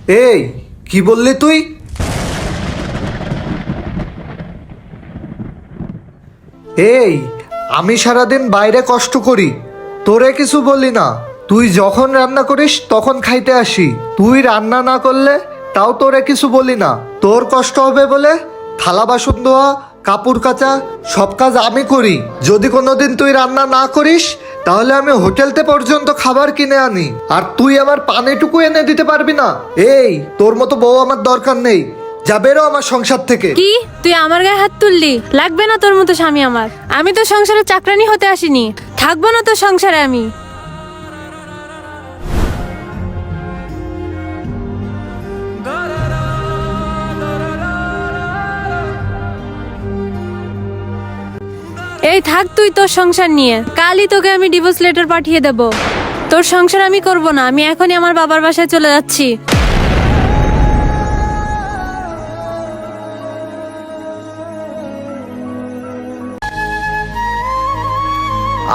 এই, কি বললি তুই? এই, আমি সারাদিন বাইরে কষ্ট করি, তোরে কিছু বলি না। তুই যখন রান্না করিস তখন খাইতে আসি, তুই রান্না না করলে তাও তোরে কিছু বলি না। তোর কষ্ট হবে বলে থালা বাসন ধোয়া, কাপড় কাচা সব কাজ আমি করি। যদি কোনোদিন তুই রান্না না করিস তাহলে আমি হোটেলতে পর্যন্ত খাবার কিনে আনি, আর তুই আমার পানিটুকু এনে দিতে পারবি না। এই, তোর মতো বউ আমার দরকার নেই, যা বেরো আমার সংসার থেকে। কি তুই আমার গায়ে হাত তুললি? লাগবে না তোর মতো স্বামী আমার। আমি তো সংসারে চাকরানি হতে আসিনি, থাকবো না তোর সংসারে আমি। এই থাক তুই তোর সংসার নিয়ে, কালই তোকে আমি ডিভোর্স লেটার পাঠিয়ে দেব। তোর সংসার আমি করব না, আমি এখনই আমার বাবার বাসায় চলে যাচ্ছি।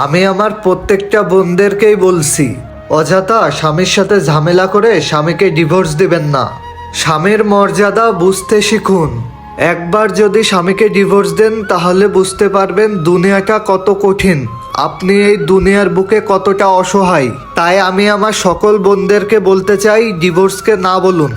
আমি আমার প্রত্যেকটা বোনদেরকেই বলছি, অযথা স্বামীর সাথে ঝামেলা করে স্বামীকে ডিভোর্স দিবেন না। স্বামীর মর্যাদা বুঝতে শিখুন। একবার যদি স্বামীকে ডিভোর্স দেন তাহলে বুঝতে পারবেন দুনিয়াটা কত কঠিন, আপনি এই দুনিয়ার বুকে কতটা অসহায়। তাই আমি আমার সকল বোনদেরকে বলতে চাই, ডিভোর্সকে না বলুন।